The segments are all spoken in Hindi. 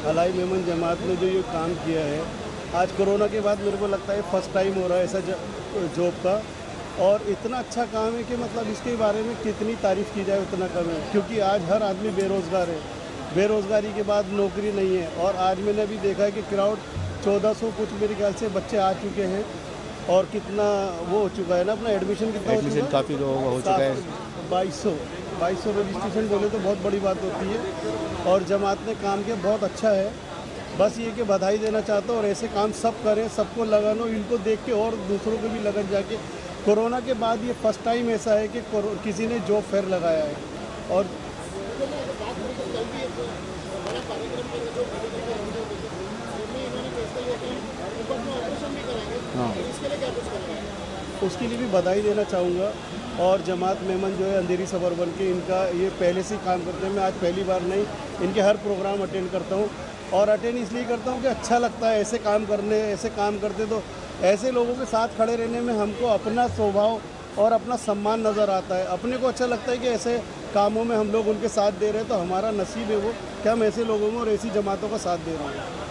अलाई मेमन जमात ने जो ये काम किया है, आज कोरोना के बाद मेरे को लगता है फर्स्ट टाइम हो रहा है ऐसा जॉब का, और इतना अच्छा काम है कि मतलब इसके बारे में कितनी तारीफ़ की जाए उतना कम है, क्योंकि आज हर आदमी बेरोज़गार है, बेरोज़गारी के बाद नौकरी नहीं है। और आज मैंने भी देखा है कि क्राउड 1400 कुछ मेरे ख्याल से बच्चे आ चुके हैं, और कितना वो हो चुका है ना, अपना एडमिशन कितना हो चुका है, काफ़ी लोगों का हो चुका है, 2200 रजिस्ट्रेशन बोले तो बहुत बड़ी बात होती है। और जमात ने काम किया बहुत अच्छा है, बस ये कि बधाई देना चाहता हूँ, और ऐसे काम सब करें, सबको लगन हो, इनको देख के और दूसरों को भी लगन जाके। कोरोना के बाद ये फर्स्ट टाइम ऐसा है कि किसी ने जॉब फेयर लगाया है। और हाँ, उसके लिए भी बधाई देना चाहूँगा। और जमात मेमन जो है अंधेरी सबअर्बन के, इनका ये पहले से ही काम करते हैं, मैं आज पहली बार नहीं, इनके हर प्रोग्राम अटेंड करता हूँ। और अटेंड इसलिए करता हूँ कि अच्छा लगता है ऐसे काम करने, ऐसे काम करते तो ऐसे लोगों के साथ खड़े रहने में हमको अपना स्वभाव और अपना सम्मान नज़र आता है। अपने को अच्छा लगता है कि ऐसे कामों में हम लोग उनके साथ दे रहे हैं, तो हमारा नसीब है वो कि हम ऐसे लोगों में और ऐसी जमातों का साथ दे रहे हैं।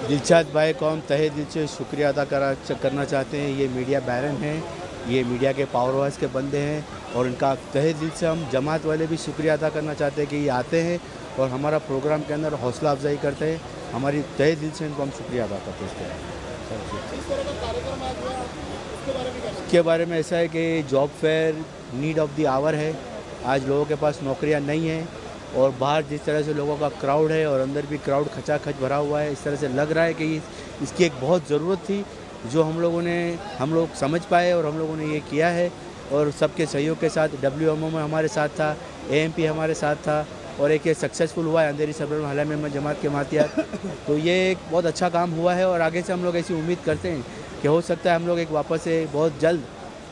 दिलशाद भाई को हम तहे दिल से शुक्रिया अदा करना चाहते हैं। ये मीडिया बैरन हैं, ये मीडिया के पावर हाउस के बंदे हैं, और इनका तहे दिल से हम जमात वाले भी शुक्रिया अदा करना चाहते हैं कि ये आते हैं और हमारा प्रोग्राम के अंदर हौसला अफजाई करते हैं। हमारी तहे दिल से इनको हम शुक्रिया अदा करते हैं। इसके बारे में ऐसा है कि job fair need of the hour है। आज लोगों के पास नौकरियां नहीं हैं, और बाहर जिस तरह से लोगों का क्राउड है और अंदर भी क्राउड खचाखच भरा हुआ है, इस तरह से लग रहा है कि इसकी एक बहुत ज़रूरत थी, जो हम लोग समझ पाए और हम लोगों ने ये किया है। और सबके सहयोग के साथ WMO में हमारे साथ था, AMP हमारे साथ था, और एक ये सक्सेसफुल हुआ है अंधेरी सबअर्बन अलाई मेमन जमात के मातियात। तो ये एक बहुत अच्छा काम हुआ है, और आगे से हम लोग ऐसी उम्मीद करते हैं कि हो सकता है हम लोग एक वापस से बहुत जल्द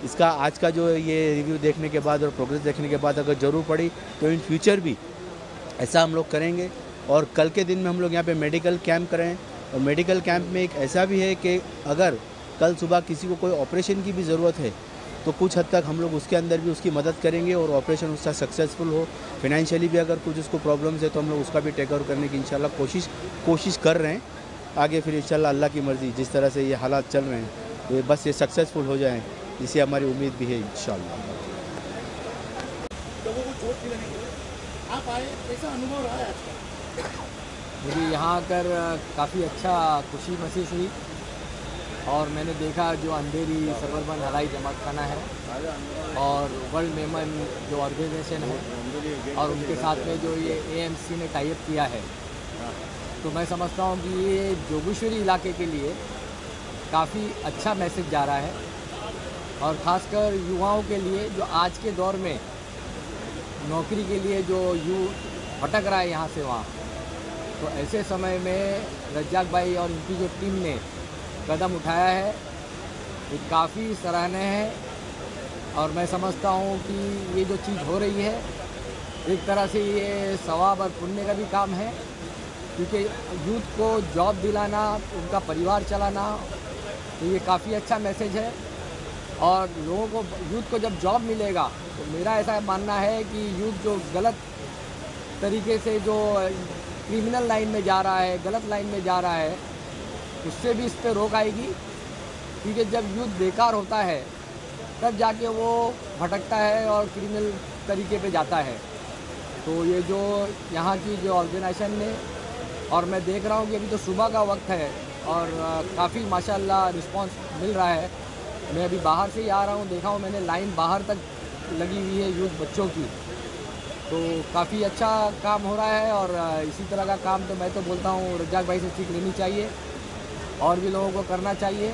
इसका आज का जो ये रिव्यू देखने के बाद और प्रोग्रेस देखने के बाद अगर ज़रूर पड़ी तो इन फ्यूचर भी ऐसा हम लोग करेंगे। और कल के दिन में हम लोग यहाँ पे मेडिकल कैंप करें, और मेडिकल कैंप में एक ऐसा भी है कि अगर कल सुबह किसी को कोई ऑपरेशन की भी ज़रूरत है तो कुछ हद तक हम लोग उसके अंदर भी उसकी मदद करेंगे, और ऑपरेशन उसका सक्सेसफुल हो। फिनेंशियली भी अगर कुछ उसको प्रॉब्लम्स है तो हम लोग उसका भी टेक ओवर करने की इंशाल्लाह कोशिश कर रहे हैं। आगे फिर इंशाल्लाह अल्लाह की मर्ज़ी, जिस तरह से ये हालात चल रहे हैं तो ये बस ये सक्सेसफुल हो जाएँ, जिससे हमारी उम्मीद भी है इंशाल्लाह। आप आए, कैसा अनुभव रहा है आज का? मुझे यहाँ आकर काफ़ी अच्छा खुशी महसूस हुई, और मैंने देखा जो अंधेरी सबअर्बन अलाई जमात खाना है और वर्ल्ड मेमन जो ऑर्गेनाइजेशन है, और उनके साथ में जो ये AMC ने टाई अप किया है, तो मैं समझता हूँ कि ये जोगेश्वरी इलाके के लिए काफ़ी अच्छा मैसेज जा रहा है, और ख़ासकर युवाओं के लिए जो आज के दौर में नौकरी के लिए जो भटक रहा है यहाँ से वहाँ, तो ऐसे समय में रज्जाक भाई और इनकी जो टीम ने कदम उठाया है, ये काफ़ी सराहनीय है। और मैं समझता हूँ कि ये जो चीज़ हो रही है, एक तरह से ये सवाब और पुण्य का भी काम है, क्योंकि यूथ को जॉब दिलाना, उनका परिवार चलाना, तो ये काफ़ी अच्छा मैसेज है। और लोगों को, यूथ को जब जॉब मिलेगा, तो मेरा ऐसा मानना है कि यूथ जो गलत तरीके से जो क्रिमिनल लाइन में जा रहा है, गलत लाइन में जा रहा है, उससे भी इस पर रोक आएगी। क्योंकि जब यूथ बेकार होता है तब जाके वो भटकता है और क्रिमिनल तरीके पे जाता है। तो ये जो यहाँ की जो ऑर्गेनाइजेशन ने, और मैं देख रहा हूँ कि अभी तो सुबह का वक्त है और काफ़ी माशाल्लाह रिस्पांस मिल रहा है। मैं अभी बाहर से ही आ रहा हूँ, देखा हूँ मैंने लाइन बाहर तक लगी हुई है यूथ बच्चों की, तो काफ़ी अच्छा काम हो रहा है। और इसी तरह का काम तो मैं तो बोलता हूँ रज्जाक भाई से सीख लेनी चाहिए और भी लोगों को करना चाहिए,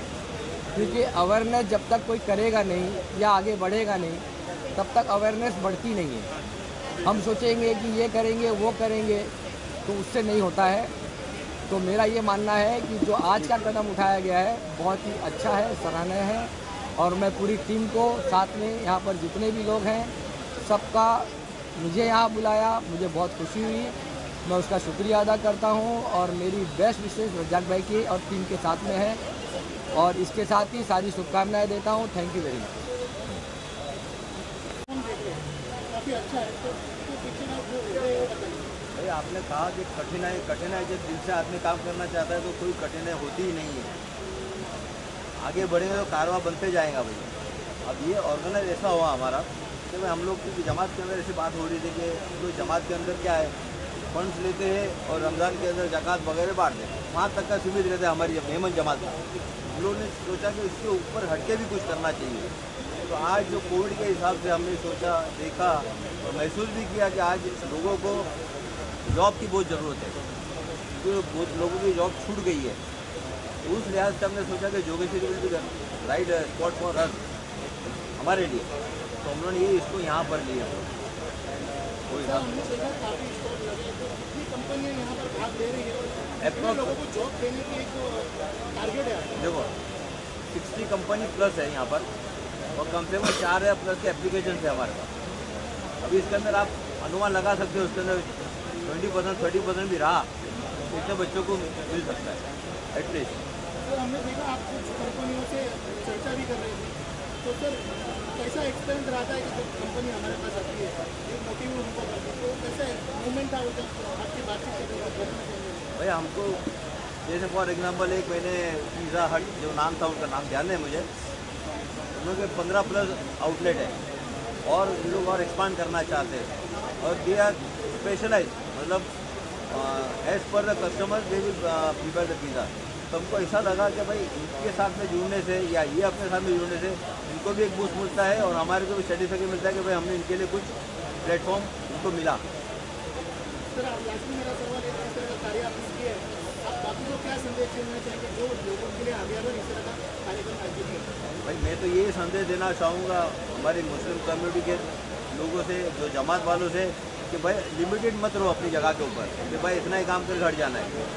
क्योंकि अवेयरनेस जब तक कोई करेगा नहीं या आगे बढ़ेगा नहीं, तब तक अवेयरनेस बढ़ती नहीं है। हम सोचेंगे कि ये करेंगे वो करेंगे, तो उससे नहीं होता है। तो मेरा ये मानना है कि जो आज का कदम उठाया गया है बहुत ही अच्छा है, सराहनीय है। और मैं पूरी टीम को, साथ में यहाँ पर जितने भी लोग हैं, सबका, मुझे यहाँ बुलाया, मुझे बहुत खुशी हुई, मैं उसका शुक्रिया अदा करता हूँ। और मेरी बेस्ट विशेष रज्जाक भाई की और टीम के साथ में है, और इसके साथ ही सारी शुभकामनाएं देता हूँ। Thank you very much. काफ़ी अच्छा है, तो पीछे का जो है वो बताइए। भाई आपने कहा कि कठिनाई जब दिल से आदमी काम करना चाहता है तो कोई कठिनाई होती ही नहीं है। आगे बढ़ेंगे तो कारवां बनते जाएगा भाई। अब ये ऑर्गेनाइज ऐसा हुआ हमारा कि भाई हम लोग की जमात के अंदर ऐसी बात हो रही थी कि हम लोग जमात के अंदर क्या है, फंड्स लेते हैं और रमज़ान के अंदर ज़कात वगैरह बांटते हैं, वहाँ तक का सीमित रहता है हमारी मेमन जमात का। हम लोगों ने सोचा कि इसके ऊपर हटके भी कुछ करना चाहिए। तो आज जो कोविड के हिसाब से हमने सोचा, देखा और महसूस भी किया कि आज लोगों को जॉब की बहुत ज़रूरत है, क्योंकि बहुत लोगों की जॉब छूट गई है। तो उस लिहाज से हमने सोचा कि Jogeshwari will be right spot for us, हमारे लिए। तो हम लोगने ये इसको यहाँ पर लिया। कोई ना हमने देखा काफ़ी स्टॉल लगे, तो कितनी कंपनियां यहाँ पर भाग ले रही है, कितने Approx- लोगों को जॉब देने की एक टारगेट है। देखो 60 कंपनी प्लस है यहाँ पर और कम से कम 4 प्लस के एप्लीकेशन है हमारे पास। अभी इसके अंदर आप अनुमान लगा सकते हो, उसके अंदर 20% 30% भी रहा तो इतने बच्चों को मिल सकता है एटलीस्ट। सर हमने देखा आप कुछ कंपनियों से चर्चा भी कर रहे थे, तो सर कैसा एक्सपीरियंस रहता है कि जब कंपनी हमारे पास आती है, एक मोटिव उनको करती है, तो कैसा मूवमेंट था जब आपकी बातचीत करते भाई हमको जैसे फॉर एग्जांपल एक मैंने पिज़्ज़ा हट जो नाम था उनका नाम ध्यान है मुझे, उनके 15 प्लस आउटलेट है और इन लोग और एक्सपांड करना चाहते हैं और दे आर स्पेशलाइज, मतलब as per the customer they will prepare the pizza. तो हमको ऐसा लगा कि भाई इनके साथ में जुड़ने से या ये अपने साथ में जुड़ने से इनको भी एक बूस्ट मिलता है और हमारे को भी सर्टिफिकेट मिलता है कि भाई हमने इनके लिए कुछ प्लेटफॉर्म इनको मिला। सर आप लास्ट में मेरा सवाल है, इस तरह का कार्य आपने किया है, आप बाकी को क्या संदेश देना चाहेंगे जो लोगों के लिए आगे अगर इस तरह का कार्यक्रम आयोजित है? भाई मैं तो ये संदेश देना चाहूँगा हमारी मुस्लिम कम्युनिटी के लोगों से, जो जमात वालों से, कि भाई लिमिटेड मत रहो अपनी जगह के ऊपर कि भाई इतना ही काम कर घर जाना है,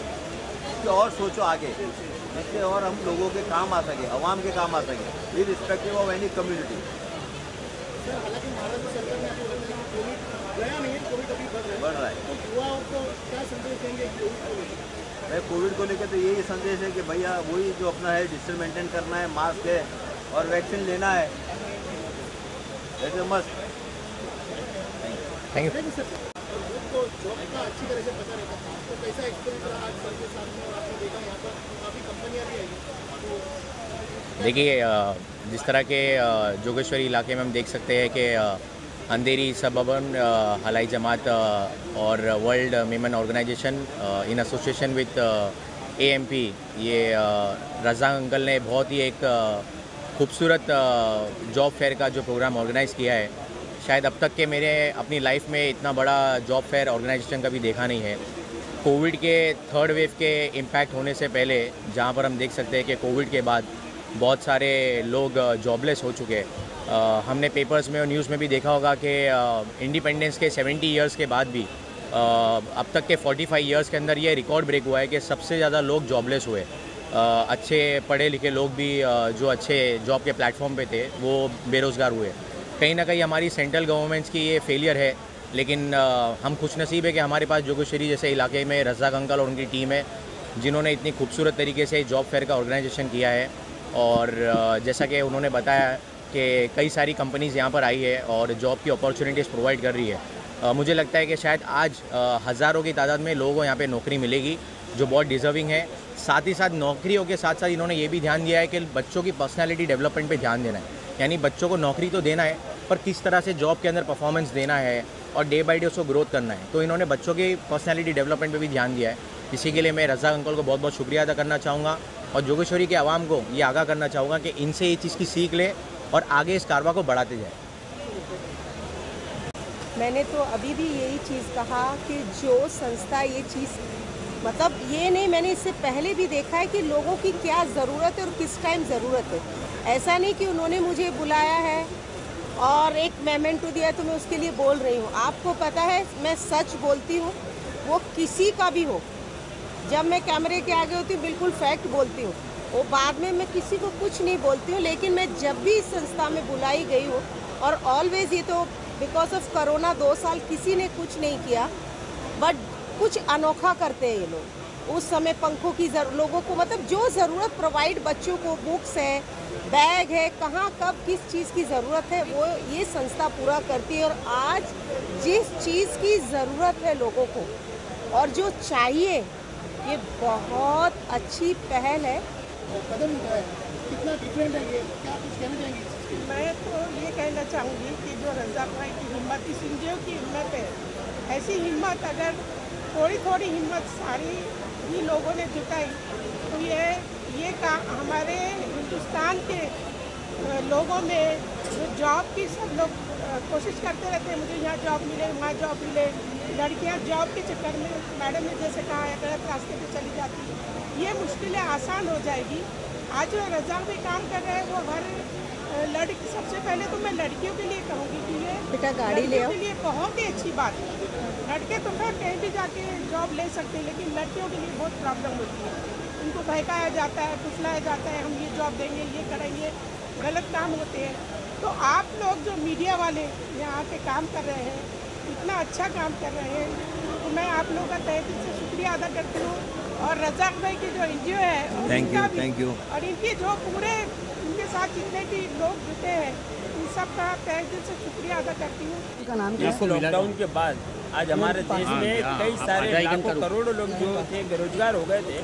इसके और सोचो आगे, जिससे और हम लोगों के काम आ सके, अवाम के काम आ सके, irrespective of any community. Sir हालांकि महाराष्ट्र सरकार ने आपको बताया कि कोविड गया नहीं है, कोविड अभी बढ़ रहा है, तो युवाओं को क्या संदेश देंगे कोविड को लेकर? भाई कोविड को लेकर तो यही संदेश है कि भैया वही जो अपना है डिस्टेंस मेंटेन करना है, मास्क है और वैक्सीन लेना है, ऐसे मस्त। Thank you. सर तो जॉब का अच्छी तरह से पता रहता है, तो कैसा एक्सपीरियंस रहा आज सर के साथ में, और आपने देखा यहाँ पर काफ़ी कंपनियाँ भी आई, तो देखिए जिस तरह के जोगेश्वरी इलाके में हम देख सकते हैं कि अंधेरी सबअर्बन हलाई जमात और world Memon organization in association with AMP, ये रज़ा अंकल ने बहुत ही एक खूबसूरत जॉब फेयर का जो प्रोग्राम ऑर्गेनाइज़ किया है। शायद अब तक के मेरे अपनी लाइफ में इतना बड़ा जॉब फेयर ऑर्गेनाइजेशन कभी देखा नहीं है। कोविड के थर्ड वेव के इम्पैक्ट होने से पहले, जहाँ पर हम देख सकते हैं कि कोविड के बाद बहुत सारे लोग जॉबलेस हो चुके हैं। हमने पेपर्स में और न्यूज़ में भी देखा होगा कि इंडिपेंडेंस के 70 इयर्स के बाद भी अब तक के 45 इयर्स के अंदर ये रिकॉर्ड ब्रेक हुआ है कि सबसे ज़्यादा लोग जॉबलेस हुए। अच्छे पढ़े लिखे लोग भी जो अच्छे जॉब के प्लेटफॉर्म पे थे वो बेरोज़गार हुए। कहीं ना कहीं हमारी सेंट्रल गवर्नमेंट्स की ये फेलियर है, लेकिन हम खुशनसीब है कि हमारे पास जोगेश्वरी जैसे इलाके में रज़ाक अंकल और उनकी टीम है जिन्होंने इतनी खूबसूरत तरीके से जॉब फेयर का ऑर्गेनाइजेशन किया है। और जैसा कि उन्होंने बताया कि कई सारी कंपनीज़ यहाँ पर आई है और जॉब की अपॉर्चुनिटीज़ प्रोवाइड कर रही है। मुझे लगता है कि शायद आज हज़ारों की तादाद में लोगों को यहाँ पे नौकरी मिलेगी जो बहुत डिज़र्विंग है। साथ ही साथ नौकरियों के साथ साथ इन्होंने ये भी ध्यान दिया है कि बच्चों की पर्सनैलिटी डेवलपमेंट पे ध्यान देना है, यानी बच्चों को नौकरी तो देना है पर किस तरह से जॉब के अंदर परफॉर्मेंस देना है और डे बाई डे उसको ग्रोथ करना है। तो इन्होंने बच्चों की पर्सनैलिटी डेवलपमेंट पे भी ध्यान दिया है। इसी के लिए मैं रज़ाक अंकल को बहुत बहुत शुक्रिया अदा करना चाहूँगा और जोगेश्वरी के आवाम को ये आगाह करना चाहूँगा कि इनसे ये चीज़ की सीख ले और आगे इस कारवा को बढ़ाते जाए। मैंने तो अभी भी यही चीज़ कहा कि जो संस्था ये चीज़, मतलब ये नहीं, मैंने इससे पहले भी देखा है कि लोगों की क्या ज़रूरत है और किस टाइम ज़रूरत है। ऐसा नहीं कि उन्होंने मुझे बुलाया है और एक मेमेंटो दिया तो मैं उसके लिए बोल रही हूँ। आपको पता है मैं सच बोलती हूँ, वो किसी का भी हो। जब मैं कैमरे के आगे होती हूँ बिल्कुल फैक्ट बोलती हूँ, वो बाद में मैं किसी को कुछ नहीं बोलती हूँ। लेकिन मैं जब भी इस संस्था में बुलाई गई हूँ और ऑलवेज, ये तो बिकॉज ऑफ कोरोना 2 साल किसी ने कुछ नहीं किया, बट कुछ अनोखा करते हैं ये लोग। उस समय पंखों की लोगों को, मतलब जो ज़रूरत प्रोवाइड, बच्चों को बुक्स है, बैग है, कहाँ कब किस चीज़ की ज़रूरत है वो ये संस्था पूरा करती है। और आज जिस चीज़ की ज़रूरत है लोगों को और जो चाहिए, ये बहुत अच्छी पहल है। कदम उठाया, कितना डिफरेंट है ये, क्या कुछ कहना चाहेंगे? मैं तो ये कहना चाहूँगी कि जो रज़ाक भाई की हिम्मत, इस एनजीओ की हिम्मत है, ऐसी हिम्मत अगर थोड़ी थोड़ी हिम्मत सारी ही लोगों ने जुटाई तो ये हमारे हिंदुस्तान के लोगों में जो जॉब की सब लोग कोशिश करते रहते हैं, मुझे यहाँ जॉब मिले, वहाँ जॉब मिले, लड़कियाँ जॉब के चक्कर में मैडम ने जैसे कहा है गलत रास्ते पे चली जाती है, ये मुश्किलें आसान हो जाएगी। आज जो रज़ाक भी काम कर रहे हैं वो हर लड़की, सबसे पहले तो मैं लड़कियों के लिए कहूँगी कि ये बेटा गाड़ी ले आओ। के लिए बहुत ही अच्छी बात है। लड़के तो फिर कहीं भी जाके जॉब ले सकते हैं, लेकिन लड़कियों के लिए बहुत प्रॉब्लम होती है। उनको बहकाया जाता है, फुसलाया जाता है, हम ये जॉब देंगे, ये करेंगे, गलत काम होते हैं। तो आप लोग जो मीडिया वाले यहाँ आके काम कर रहे हैं, इतना अच्छा काम कर रहे हैं, तो मैं आप लोगों का तहे दिल से शुक्रिया अदा करती हूँ। और रज़ाक भाई की जो एनजीओ है, थैंक यू। और इनकी जो पूरे इनके साथ जितने भी लोग जुटे हैं, इन सब का तहे दिल से शुक्रिया अदा करती हूँ। इस लॉकडाउन के बाद आज हमारे देश में कई सारे लाखों करोड़ों लोग जो थे बेरोजगार हो गए थे,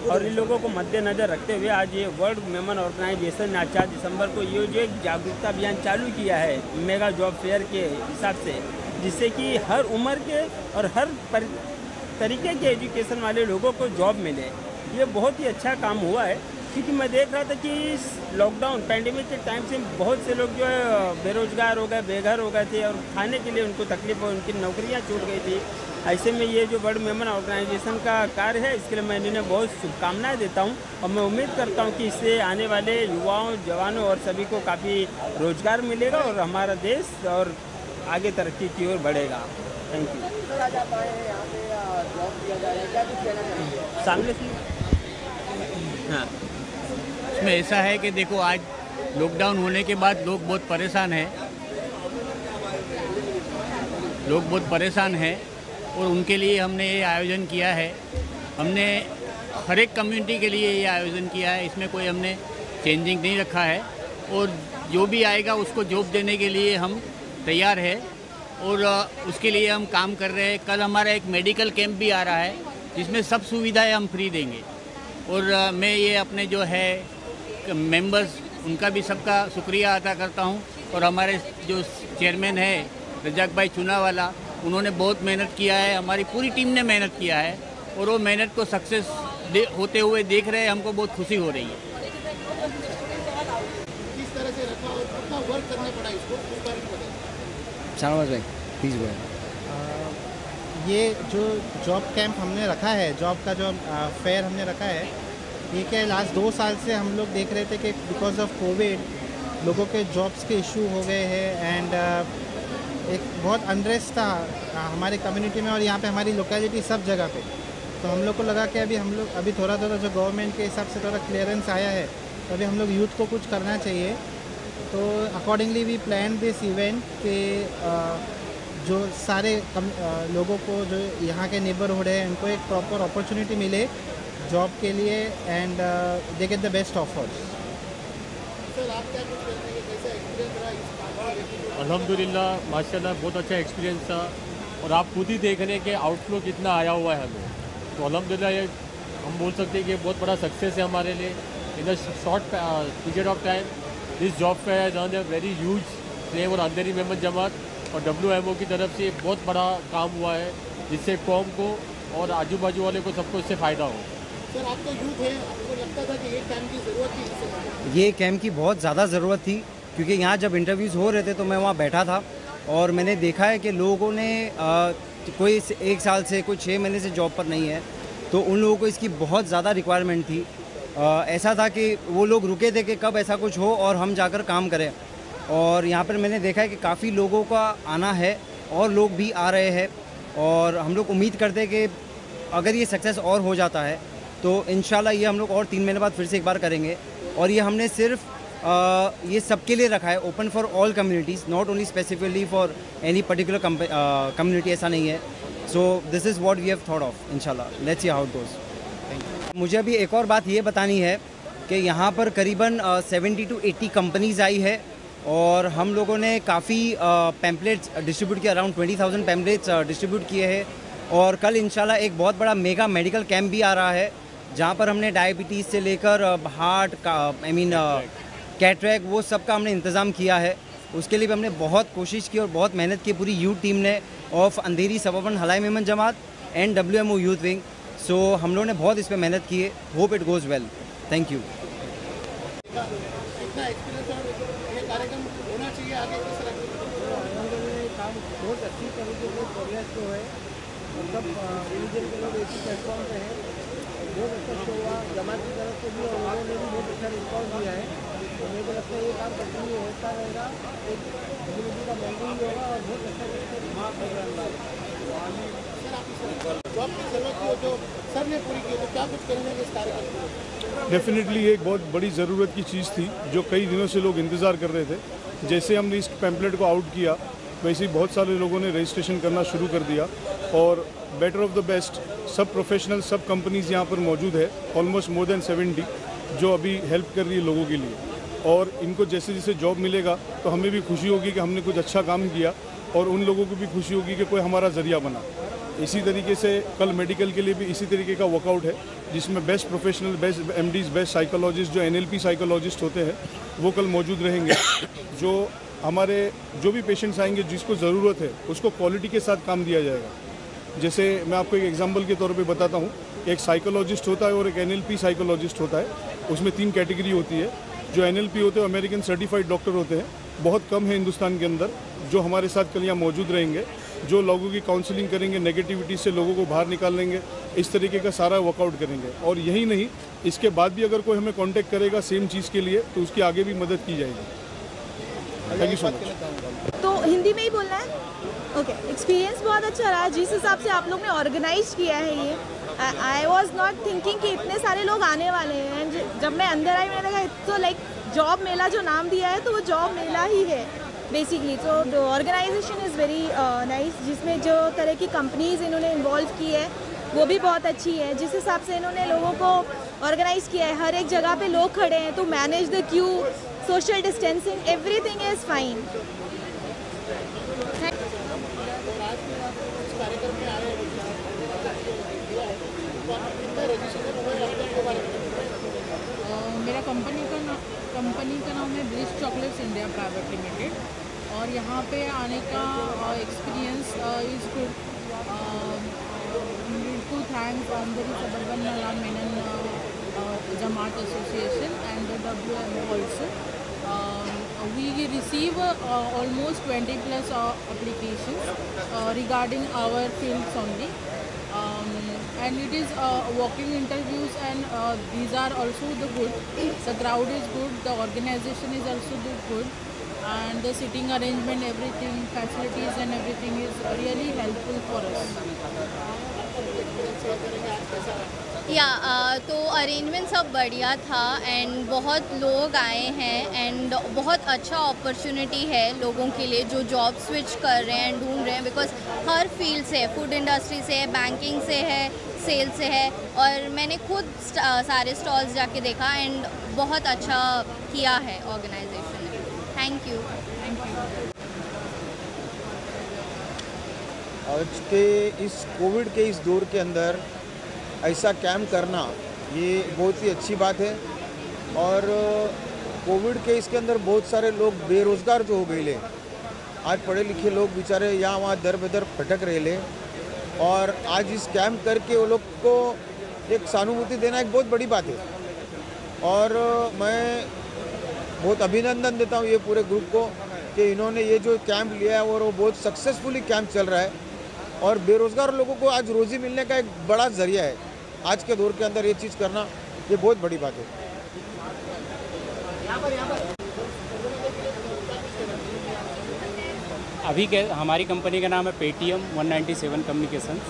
और इन लोगों को मद्देनजर रखते हुए आज ये वर्ल्ड विमेन ऑर्गेनाइजेशन ने 4 दिसंबर को ये जो एक जागरूकता अभियान चालू किया है मेगा जॉब फेयर के हिसाब से, जिससे कि हर उम्र के और हर तरीके के एजुकेशन वाले लोगों को जॉब मिले। ये बहुत ही अच्छा काम हुआ है, क्योंकि मैं देख रहा था कि इस लॉकडाउन पैंडेमिक के टाइम से बहुत से लोग जो है बेरोजगार हो गए, बेघर हो गए थे, और खाने के लिए उनको तकलीफ हो, उनकी नौकरियां छूट गई थी। ऐसे में ये जो वर्ल्ड विमेन ऑर्गेनाइजेशन का कार्य है, इसके लिए मैं इन्हें बहुत शुभकामनाएं देता हूं, और मैं उम्मीद करता हूं कि इससे आने वाले युवाओं, जवानों और सभी को काफ़ी रोजगार मिलेगा और हमारा देश और आगे तरक्की की ओर बढ़ेगा। Thank you. सामने से हाँ, इसमें ऐसा है कि देखो आज लॉकडाउन होने के बाद लोग बहुत परेशान हैं, और उनके लिए हमने ये आयोजन किया है। हमने हर एक कम्युनिटी के लिए ये आयोजन किया है, इसमें कोई हमने चेंजिंग नहीं रखा है, और जो भी आएगा उसको जॉब देने के लिए हम तैयार है, और उसके लिए हम काम कर रहे हैं। कल हमारा एक मेडिकल कैंप भी आ रहा है, जिसमें सब सुविधाएं हम फ्री देंगे। और मैं ये अपने जो है मेंबर्स, उनका भी सबका शुक्रिया अदा करता हूं, और हमारे जो चेयरमैन है रज़ाक भाई चूनावाला, उन्होंने बहुत मेहनत किया है, हमारी पूरी टीम ने मेहनत किया है, और वो मेहनत को सक्सेस होते हुए देख रहे हैं, हमको बहुत खुशी हो रही है। किस तरह से रखा और कितना वर्क करना पड़ा इसको, उस बारे में बताइए। शाहनवाज भाई प्लीज़ बोलें। ये जो जॉब कैंप हमने रखा है, जॉब का जो फेयर हमने रखा है, ये क्या लास्ट 2 साल से हम लोग देख रहे थे कि बिकॉज ऑफ कोविड लोगों के जॉब्स के इशू हो गए हैं, एंड एक बहुत अनरेस्ट था हमारे कम्युनिटी में और यहाँ पे हमारी लोकेलिटी सब जगह पे। तो हम लोग को लगा कि अभी थोड़ा जो गवर्नमेंट के हिसाब से थोड़ा क्लियरेंस आया है, तो अभी हम लोग यूथ को कुछ करना चाहिए। तो accordingly we plan this event के जो सारे लोगों को जो यहाँ के नेबरहुड है, उनको एक प्रॉपर अपॉर्चुनिटी मिले जॉब के लिए, and they get the best offers. Sir आप क्या कुछ कहते हैं, कैसा एक्सपीरियंस रहा इस काम? अल्हम्दुलिल्लाह माशाल्लाह बहुत अच्छा एक्सपीरियंस था, और आप खुद ही देख रहे हैं कि आउटफ्लो कितना आया हुआ है हमें। तो अल्हम्दुलिल्लाह ये हम बोल सकते हैं कि बहुत बड़ा सक्सेस है हमारे लिए। In a short period of time this job fair has earn a very huge fame, और अंधेरी मेमन जमात और WMO की तरफ से बहुत बड़ा काम हुआ है, जिससे कौम को और आजू बाजू वाले को सबको इससे फ़ायदा हो। सर आप तो यूथ है, आपको लगता था कि ये कैंप की ज़रूरत थी इससे? ये कैंप की बहुत ज़्यादा ज़रूरत थी, क्योंकि यहाँ जब इंटरव्यूज़ हो रहे थे तो मैं वहाँ बैठा था, और मैंने देखा है कि लोगों ने कोई 1 साल से, कोई 6 महीने से जॉब पर नहीं है, तो उन लोगों को इसकी बहुत ज़्यादा रिक्वायरमेंट थी। ऐसा था कि वो लोग रुके थे कि कब ऐसा कुछ हो और हम जाकर काम करें, और यहाँ पर मैंने देखा है कि काफ़ी लोगों का आना है और लोग भी आ रहे हैं, और हम लोग उम्मीद करते हैं कि अगर ये सक्सेस और हो जाता है तो इंशाल्लाह ये हम लोग और 3 महीने बाद फिर से एक बार करेंगे। और ये हमने सिर्फ ये सबके लिए रखा है, open for all communities, not only specifically for any particular community, ऐसा नहीं है। So this is what we have thought of. इंशाल्लाह let's see how it goes. मुझे अभी एक और बात ये बतानी है कि यहाँ पर करीबन 70 to 80 कंपनीज़ आई है और हम लोगों ने काफ़ी पैम्पलेट्स डिस्ट्रीब्यूट किए, अराउंड 20,000 पैम्पलेट्स डिस्ट्रीब्यूट किए हैं। और कल इंशाल्लाह एक बहुत बड़ा मेगा मेडिकल कैंप भी आ रहा है जहाँ पर हमने डायबिटीज़ से लेकर हार्ट का कैटरैक्ट वो सब का हमने इंतज़ाम किया है। उसके लिए भी हमने बहुत कोशिश की और बहुत मेहनत की पूरी यूथ टीम ने of Andheri suburban Halai Memon Jamaat and WMO youth wing. सो हम लोगों ने बहुत इस पर मेहनत की है। Hope it goes well. Thank you. इतना एक्सपीरियंस और ये कार्यक्रम होना चाहिए आगे किस तरह काम बहुत अच्छी तरीके से प्रोग्रेस जो है मतलब रिलीजन के लोग एक ही प्लेटफॉर्म पे हैं, बहुत अच्छा शो हुआ। जमात की तरफ से भी और लोगों ने भी बहुत अच्छा रिस्पॉन्स दिया है। तो मेरे को लगता है ये काम कंटिन्यू होता रहेगा, एक कम्युनिटी का बॉन्डिंग होगा और बहुत अच्छा जॉब की जरूरत हो जो सर ने पूरी की, तो क्या कुछ करेंगे इस कार्यक्रम? डेफिनेटली एक बहुत बड़ी ज़रूरत की चीज़ थी जो कई दिनों से लोग इंतज़ार कर रहे थे। जैसे हमने इस पैम्पलेट को आउट किया वैसे ही बहुत सारे लोगों ने रजिस्ट्रेशन करना शुरू कर दिया और बेटर ऑफ द बेस्ट सब प्रोफेशनल सब कंपनीज़ यहाँ पर मौजूद है, ऑलमोस्ट मोर देन 70 जो अभी हेल्प कर रही है लोगों के लिए। और इनको जैसे जैसे जॉब मिलेगा तो हमें भी खुशी होगी कि हमने कुछ अच्छा काम किया और उन लोगों को भी खुशी होगी कि कोई हमारा ज़रिया बना। इसी तरीके से कल मेडिकल के लिए भी इसी तरीके का वर्कआउट है जिसमें best professional, best MDs, best psychologist जो NLP साइकोलॉजिस्ट होते हैं वो कल मौजूद रहेंगे। जो हमारे जो भी पेशेंट्स आएंगे जिसको ज़रूरत है उसको क्वालिटी के साथ काम दिया जाएगा। जैसे मैं आपको एक एग्जांपल के तौर पे बताता हूँ, एक साइकोलॉजिस्ट होता है और एक NLP साइकोलॉजिस्ट होता है। उसमें 3 कैटेगरी होती है। जो NLP होते हैं अमेरिकन सर्टिफाइड डॉक्टर होते हैं, बहुत कम है हिंदुस्तान के अंदर, जो हमारे साथ कल यहाँ मौजूद रहेंगे, जो लोगों की काउंसलिंग करेंगे, नेगेटिविटी से लोगों को बाहर निकालेंगे, इस तरीके का सारा वर्कआउट करेंगे। और यही नहीं, इसके बाद भी अगर कोई हमें कांटेक्ट करेगा सेम चीज़ के लिए तो उसकी आगे भी मदद की जाएगी। Thank you so much. तो हिंदी में ही बोलना है? ओके। एक्सपीरियंस बहुत अच्छा रहा जिस हिसाब से आप लोग ने ऑर्गेनाइज किया है ये। आई वॉज नॉट थिंकिंग कि इतने सारे लोग आने वाले हैं। एंड जब मैं अंदर आई मैंने कहा तो लाइक जॉब मेला जो नाम दिया है तो वो जॉब मेला ही है बेसिकली। तो ऑर्गेनाइजेशन इज़ वेरी नाइस, जिसमें जो तरह की कंपनीज इन्होंने इन्वॉल्व की है वो भी बहुत अच्छी है। जिस हिसाब से इन्होंने लोगों को ऑर्गेनाइज किया है, हर एक जगह पे लोग खड़े हैं तो manage the queue, social distancing, everything is fine. मेरा कंपनी का नाम है Bliss Chocolates India Private Limited और यहाँ पे आने का experience is good. To thanks Andheri suburban Halai Memon Jamat association and the WMO also. We receive almost 20+ applications regarding our fields only. And it is walk-in interviews and these are also the good. The crowd is good, the organization is also good and the sitting arrangement, everything, facilities and everything is really helpful for us. तो अरेंजमेंट सब बढ़िया था एंड बहुत लोग आए हैं एंड बहुत अच्छा अपॉर्चुनिटी है लोगों के लिए जो जॉब स्विच कर रहे हैं, ढूंढ रहे हैं। बिकॉज हर फील्ड से है, फूड इंडस्ट्री से है, बैंकिंग से है, सेल से है और मैंने खुद सारे स्टॉल्स जाके देखा एंड बहुत अच्छा किया है ऑर्गेनाइजेशन ने। Thank you. आज के इस कोविड के इस दौर के अंदर ऐसा कैंप करना ये बहुत ही अच्छी बात है। और कोविड के इसके अंदर बहुत सारे लोग बेरोज़गार जो हो गए ले, आज पढ़े लिखे लोग बेचारे यहाँ वहाँ दर बदर भटक रहे ले और आज इस कैंप करके वो लोग को एक सहानुभूति देना एक बहुत बड़ी बात है। और मैं बहुत अभिनंदन देता हूँ ये पूरे ग्रुप को कि इन्होंने ये जो कैंप लिया है और वो बहुत सक्सेसफुली कैंप चल रहा है और बेरोज़गार लोगों को आज रोज़ी मिलने का एक बड़ा ज़रिया है। आज के दौर के अंदर ये चीज़ करना ये बहुत बड़ी बात है। अभी के हमारी कंपनी का नाम है Paytm 197 communication.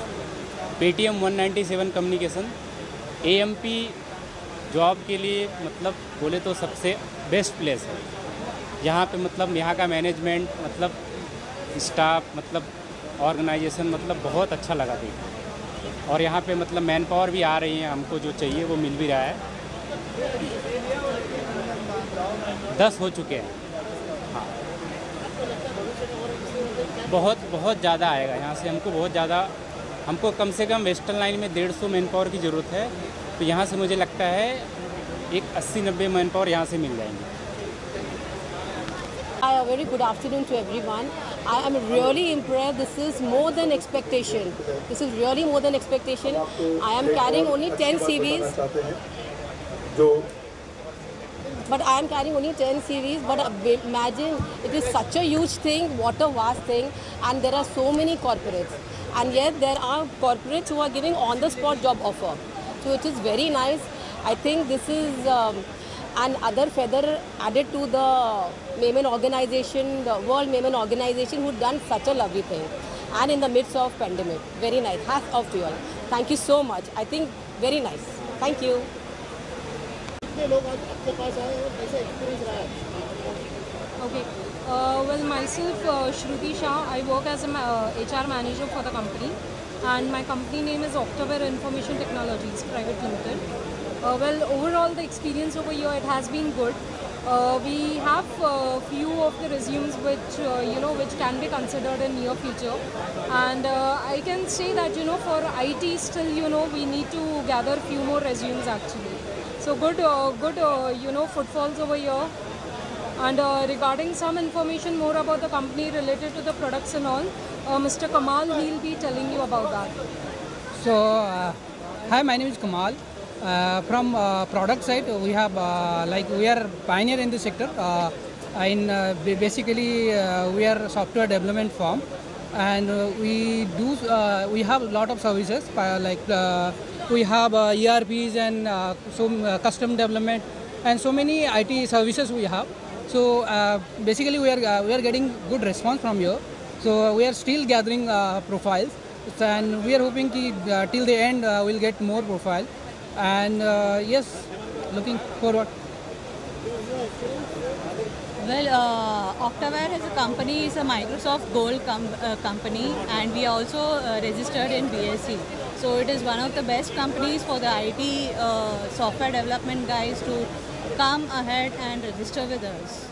Paytm 197 communication AMP job के लिए मतलब बोले तो सबसे बेस्ट प्लेस है। यहाँ पे मतलब यहाँ का मैनेजमेंट मतलब स्टाफ मतलब ऑर्गेनाइजेशन मतलब बहुत अच्छा लगा देखा और यहाँ पे मतलब मैन पावर भी आ रही है, हमको जो चाहिए वो मिल भी रहा है। 10 हो चुके हैं। हाँ, बहुत ज़्यादा आएगा यहाँ से। हमको कम से कम वेस्टर्न लाइन में 150 मैन पावर की ज़रूरत है, तो यहाँ से मुझे लगता है एक 80-90 मैन पावर यहाँ से मिल जाएंगे। Hi, a very good afternoon to everyone. I am really impressed. This is more than expectation. This is really more than expectation. I am carrying only 10 CVs. But I am carrying only 10 CVs. But imagine, it is such a huge thing, what a vast thing. And there are so many corporates. And yet there are corporates who are giving on-the-spot job offer. So it is very nice. I think this is another feather added to the Maiman organization, the World Maiman organization, who done such a lovely thing. And in the midst of pandemic. Very nice. Hats off to you all. Thank you so much. I think very nice. Thank you. कितने लोग आज आपके पास आए और कैसा एक्सपीरियंस रहा है? Okay. Well, myself, Shruti Shah. I work as a HR manager for the company, and my company name is Octaware Information Technologies Private Limited. Well, overall the experience over here, it has been good. We have few of the resumes which which can be considered in near future, and I can say that for IT still we need to gather few more resumes actually. So good footfalls over here. And regarding some information more about the company related to the products and all, Mr. Kamal, he'll be telling you about that. So, hi, my name is Kamal. From product side, we have we are pioneer in the sector. Basically, we are software development firm, and we have a lot of services we have ERPs and custom development and so many IT services we have. So basically we are getting good response from here. So we are still gathering profiles, and we are hoping till the end we'll get more profile. And yes, looking forward. Well, Octaware as a company is a Microsoft Gold company, and we are also registered in BSE. So it is one of the best companies for the IT software development guys to come ahead and register with us.